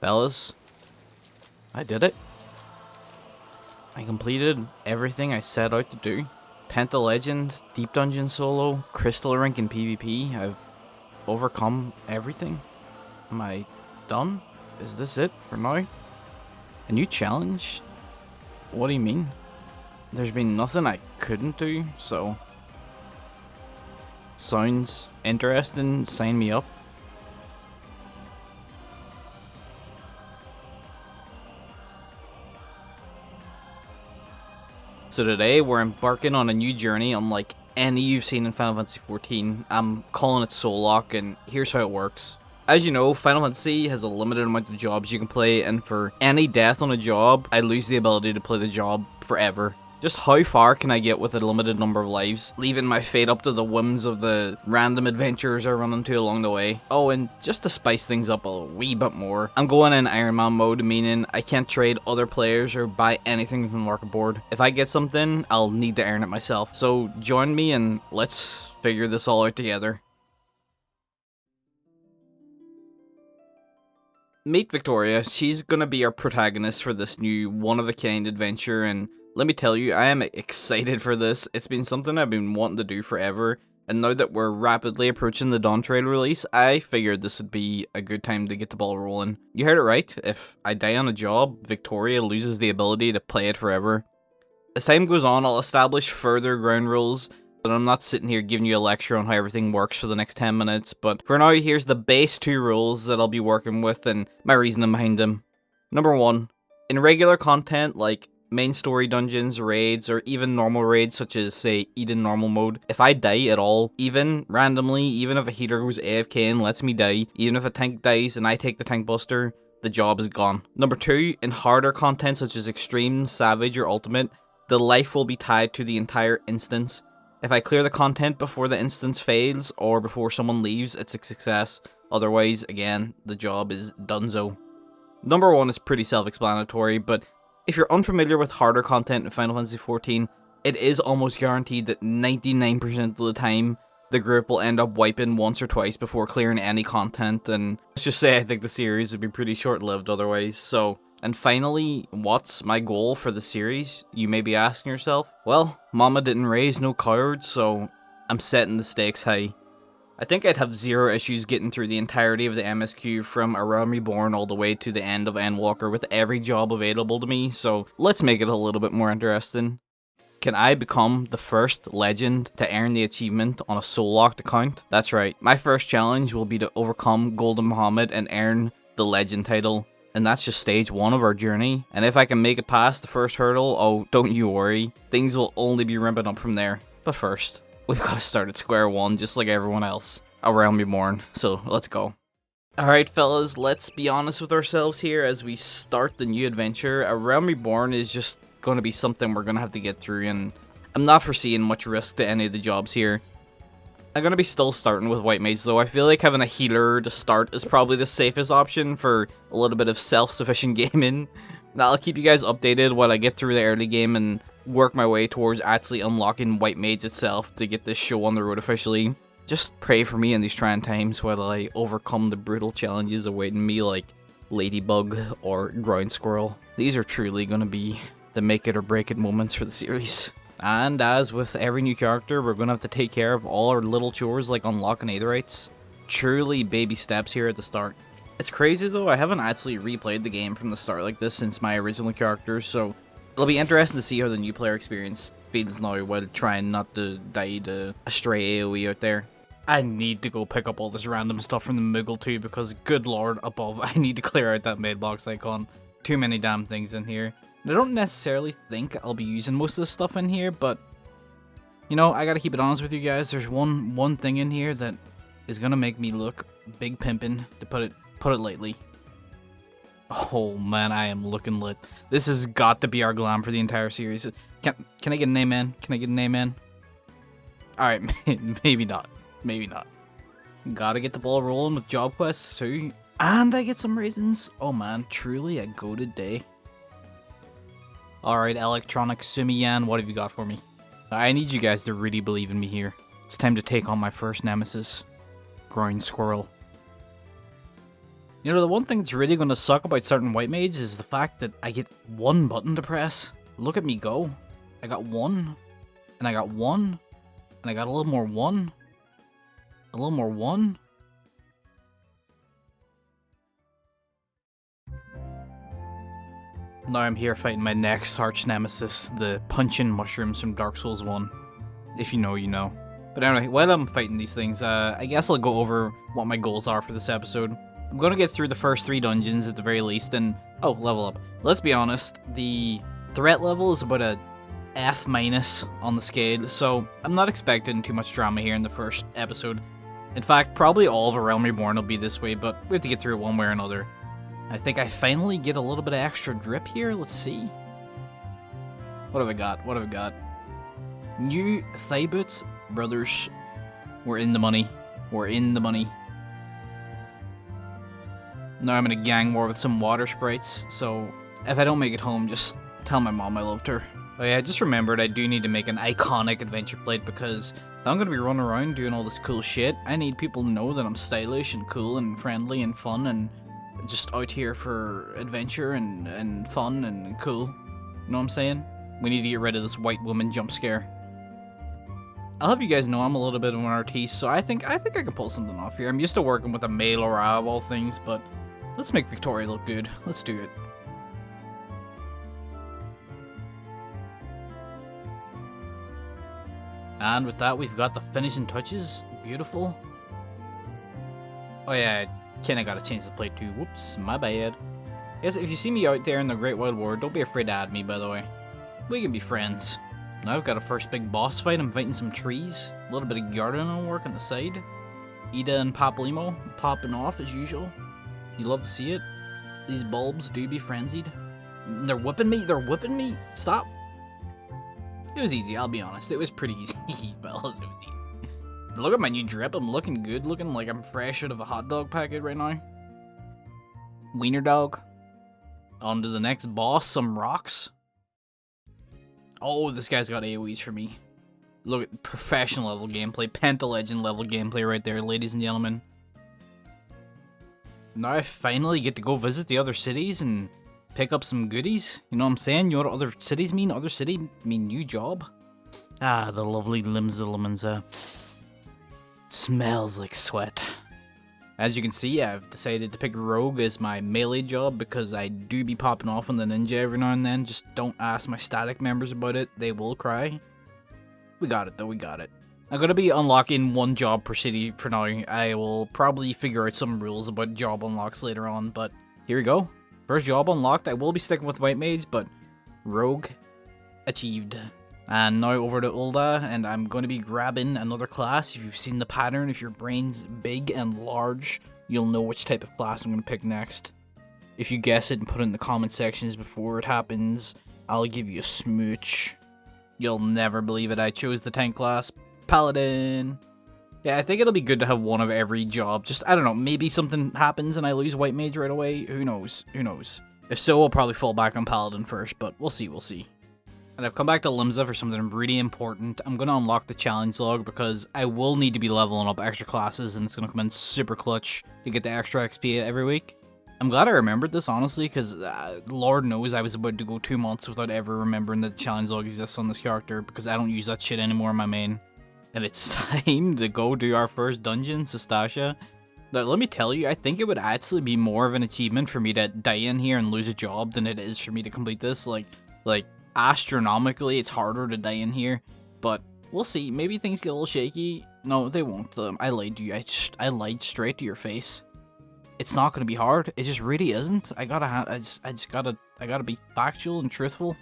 Fellas, I did it. I completed everything I set out to do. Penta Legend, Deep Dungeon Solo, Crystal Rink and PvP. I've overcome everything. Am I done? Is this it for now? A new challenge? What do you mean? There's been nothing I couldn't do, so... Sounds interesting, sign me up. So today we're embarking on a new journey unlike any you've seen in Final Fantasy XIV. I'm calling it Soul Lock, and here's how it works. As you know, Final Fantasy has a limited amount of jobs you can play, and for any death on a job, I lose the ability to play the job forever. Just how far can I get with a limited number of lives, leaving my fate up to the whims of the random adventurers I run into along the way? Oh, and just to spice things up a wee bit more, I'm going in Iron Man mode, meaning I can't trade other players or buy anything from the market board. If I get something, I'll need to earn it myself. So join me and let's figure this all out together. Meet Victoria. She's gonna be our protagonist for this new one-of-a-kind adventure, and let me tell you, I am excited for this. It's been something I've been wanting to do forever, and now that we're rapidly approaching the Dawn Trail release, I figured this would be a good time to get the ball rolling. You heard it right, if I die on a job, Victoria loses the ability to play it forever. As time goes on, I'll establish further ground rules, but I'm not sitting here giving you a lecture on how everything works for the next 10 minutes, but for now, here's the base 2 rules that I'll be working with and my reasoning behind them. Number 1, in regular content like main story dungeons, raids, or even normal raids such as, say, Eden normal mode, if I die at all, even randomly, even if a healer goes AFK and lets me die, even if a tank dies and I take the tank buster, the job is gone. Number 2, in harder content such as Extreme, Savage, or Ultimate, the life will be tied to the entire instance. If I clear the content before the instance fails, or before someone leaves, it's a success. Otherwise, again, the job is donezo. Number 1 is pretty self-explanatory, but if you're unfamiliar with harder content in Final Fantasy XIV, it is almost guaranteed that 99% of the time, the group will end up wiping once or twice before clearing any content, and let's just say I think the series would be pretty short-lived otherwise, so... And finally, what's my goal for the series, you may be asking yourself? Well, Mama didn't raise no cowards, so I'm setting the stakes high. I think I'd have zero issues getting through the entirety of the MSQ from A Realm Reborn all the way to the end of Endwalker with every job available to me, so let's make it a little bit more interesting. Can I become the first legend to earn the achievement on a Soul Locked account? That's right, my first challenge will be to overcome Golden Muhammad and earn the legend title. And that's just stage 1 of our journey. And if I can make it past the first hurdle, oh, don't you worry. Things will only be ramping up from there. But first, we've got to start at square one, just like everyone else. A Realm Reborn. So, let's go. Alright, fellas, let's be honest with ourselves here as we start the new adventure. A Realm Reborn is just going to be something we're going to have to get through, and I'm not foreseeing much risk to any of the jobs here. I'm going to be still starting with White Mage, though. I feel like having a healer to start is probably the safest option for a little bit of self-sufficient gaming. Now, I'll keep you guys updated while I get through the early game and work my way towards actually unlocking White Mage itself to get this show on the road officially. Just pray for me in these trying times while I overcome the brutal challenges awaiting me like Ladybug or Ground Squirrel. These are truly going to be the make it or break it moments for the series. And as with every new character, we're going to have to take care of all our little chores like unlocking Aetherites. Truly baby steps here at the start. It's crazy though, I haven't actually replayed the game from the start like this since my original character, so it'll be interesting to see how the new player experience feels now while trying not to die to a stray AoE out there. I need to go pick up all this random stuff from the Moogle too, because good lord above, I need to clear out that mailbox icon. Too many damn things in here. I don't necessarily think I'll be using most of this stuff in here, but you know, I gotta keep it honest with you guys. There's one thing in here that is gonna make me look big pimpin', to put it lightly. Oh man, I am looking lit. This has got to be our glam for the entire series. Can I get an amen? Can I get an amen? Alright, maybe not. Maybe not. Gotta get the ball rolling with job quests too. And I get some raisins. Oh man, truly a goated day. Alright, Electronic Sumiyan, what have you got for me? I need you guys to really believe in me here. It's time to take on my first nemesis, Ground Squirrel. You know, the one thing that's really going to suck about starting White Mage is the fact that I get one button to press. Look at me go. I got one, and I got one, and I got a little more one, a little more one. Now I'm here fighting my next arch nemesis, the punching mushrooms from Dark Souls 1. If you know, you know. But anyway, while I'm fighting these things, I guess I'll go over what my goals are for this episode. I'm going to get through the first 3 dungeons at the very least, and... oh, level up. Let's be honest, the threat level is about a F- on the scale, so I'm not expecting too much drama here in the first episode. In fact, probably all of A Realm Reborn will be this way, but we have to get through it one way or another. I think I finally get a little bit of extra drip here. Let's see. What have I got? What have I got? New thigh boots, brothers. We're in the money. We're in the money. Now I'm in a gang war with some water sprites, so if I don't make it home, just tell my mom I loved her. Oh yeah, I just remembered I do need to make an iconic adventure plate because if I'm gonna be running around doing all this cool shit, I need people to know that I'm stylish and cool and friendly and fun and just out here for adventure and fun and cool. You know what I'm saying? We need to get rid of this white woman jump scare. I'll have you guys know I'm a little bit of an artiste, so I think I can pull something off here. I'm used to working with a male aura of all things, but let's make Victoria look good. Let's do it. And with that, we've got the finishing touches. Beautiful. Oh yeah, kinda gotta change the plate too. Whoops, my bad. Yes, if you see me out there in the Great Wild World, don't be afraid to add me, by the way. We can be friends. Now I've got a first big boss fight. I'm fighting some trees. A little bit of gardening work on the side. Ida and Paplimo popping off as usual. You love to see it. These bulbs do be frenzied. They're whipping me. They're whipping me. Stop. It was easy, I'll be honest. It was pretty easy, fellas. It was easy. Look at my new drip. I'm looking good. Looking like I'm fresh out of a hot dog packet right now. Wiener dog. On to the next boss. Some rocks. Oh, this guy's got AoEs for me. Look at professional level gameplay. Penta-Legend level gameplay right there, ladies and gentlemen. Now I finally get to go visit the other cities and pick up some goodies. You know what I'm saying? You know what other cities mean? Other city mean new job. Ah, the lovely lemons. Smells like sweat. As you can see, I've decided to pick Rogue as my melee job because I do be popping off on the ninja every now and then. Just don't ask my static members about it. They will cry. We got it though, we got it. I'm going to be unlocking 1 job per city for now. I will probably figure out some rules about job unlocks later on, but here we go. First job unlocked. I will be sticking with White Mage, but Rogue achieved. And now over to Ulda, and I'm going to be grabbing another class. If you've seen the pattern, if your brain's big and large, you'll know which type of class I'm going to pick next. If you guess it and put it in the comment sections before it happens, I'll give you a smooch. You'll never believe it, I chose the tank class, Paladin. Yeah, I think it'll be good to have 1 of every job. Just, I don't know, maybe something happens and I lose White Mage right away. Who knows? Who knows? If so, I'll probably fall back on Paladin first, but we'll see, we'll see. And I've come back to Limsa for something really important. I'm going to unlock the challenge log because I will need to be leveling up extra classes and it's going to come in super clutch to get the extra XP every week. I'm glad I remembered this, honestly, because Lord knows I was about to go 2 months without ever remembering that the challenge log exists on this character because I don't use that shit anymore in my main. And it's time to go do our first dungeon, Sestasha. Now, let me tell you, I think it would actually be more of an achievement for me to die in here and lose a job than it is for me to complete this. Like astronomically, it's harder to die in here, but we'll see. Maybe things get a little shaky. No, they won't. I lied to you. I lied straight to your face. It's not gonna be hard. It just really isn't. I gotta be factual and truthful.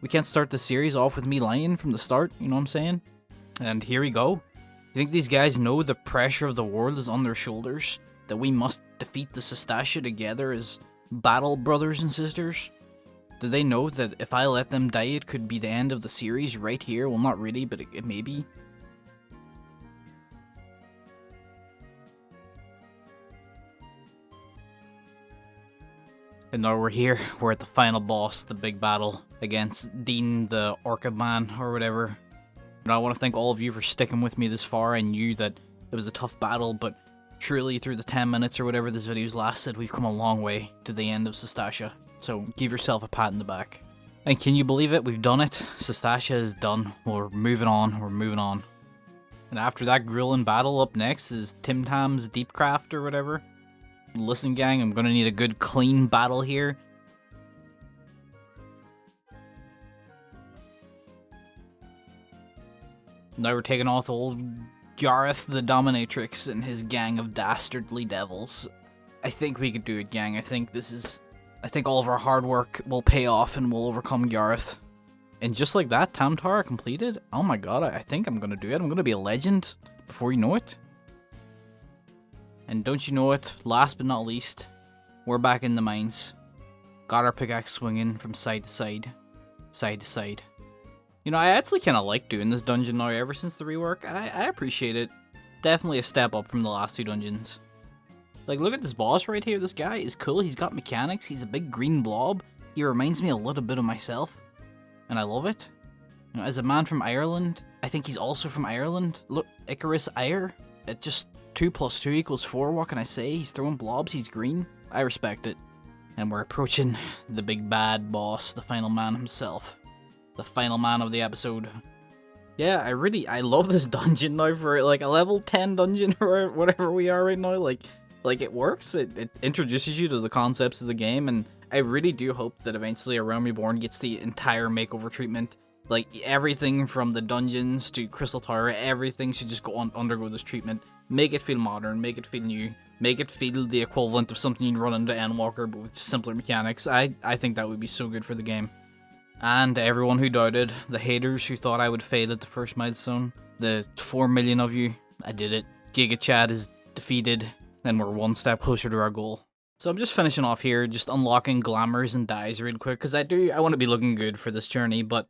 We can't start the series off with me lying from the start. You know what I'm saying? And here we go. You think these guys know the pressure of the world is on their shoulders? That we must defeat the Sestasha together as battle brothers and sisters? Do they know that if I let them die, it could be the end of the series right here? Well, not really, but it may be. And now we're here. We're at the final boss, the big battle against Dean the Orchid Man, or whatever. And I want to thank all of you for sticking with me this far. I knew that it was a tough battle, but Truly, through the 10 minutes or whatever this video's lasted, we've come a long way to the end of Sestasha. So give yourself a pat in the back. And can you believe it? We've done it. Sestasha is done. We're moving on. We're moving on. And after that grueling battle, up next is Tim Tam's Deepcraft or whatever. Listen, gang, I'm gonna need a good clean battle here. Now we're taking off old Gareth the Dominatrix and his gang of dastardly devils. I think we could do it, gang. I think all of our hard work will pay off and we'll overcome Gareth. And just like that, Tamtara completed. Oh my god, I think I'm gonna do it. I'm gonna be a legend before you know it. And don't you know it, last but not least, we're back in the mines. Got our pickaxe swinging from side to side. Side to side. You know, I actually kind of like doing this dungeon now ever since the rework. I appreciate it. Definitely a step up from the last two dungeons. Like, look at this boss right here. This guy is cool. He's got mechanics. He's a big green blob. He reminds me a little bit of myself. And I love it. You know, as a man from Ireland, I think he's also from Ireland. Look, Icarus Ire. It just 2 + 2 = 4. What can I say? He's throwing blobs. He's green. I respect it. And we're approaching the big bad boss, the final man himself. The final man of the episode. Yeah, I love this dungeon now for like a level 10 dungeon or whatever we are right now. Like it works. It introduces you to the concepts of the game, and I really do hope that eventually A Realm Reborn gets the entire makeover treatment. Like everything from the dungeons to Crystal Tower, everything should just undergo this treatment. Make it feel modern, make it feel new, make it feel the equivalent of something you'd run into Endwalker but with simpler mechanics. I think that would be so good for the game. And everyone who doubted, the haters who thought I would fail at the first milestone, the 4 million of you, I did it. Giga Chad is defeated, and we're one step closer to our goal. So I'm just finishing off here, just unlocking glamours and dyes real quick, because I want to be looking good for this journey, but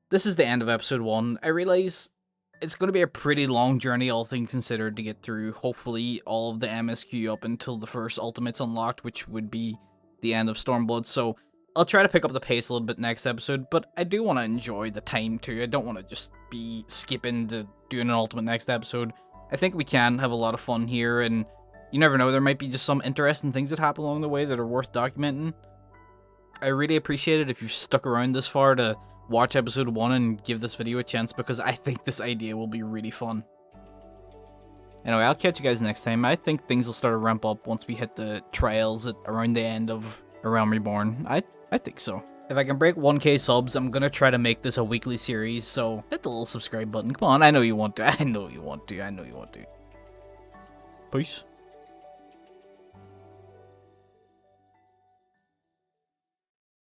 this is the end of episode 1. I realize it's going to be a pretty long journey, all things considered, to get through, hopefully, all of the MSQ up until the first ultimate's unlocked, which would be the end of Stormblood, so I'll try to pick up the pace a little bit next episode, but I do want to enjoy the time too. I don't want to just be skipping to doing an ultimate next episode. I think we can have a lot of fun here, and you never know, there might be just some interesting things that happen along the way that are worth documenting. I really appreciate it if you've stuck around this far to watch episode 1 and give this video a chance, because I think this idea will be really fun. Anyway, I'll catch you guys next time. I think things will start to ramp up once we hit the trials at around the end of A Realm Reborn. I think so. If I can break 1k subs, I'm gonna try to make this a weekly series, so hit the little subscribe button. Come on, I know you want to. I know you want to. I know you want to. Peace.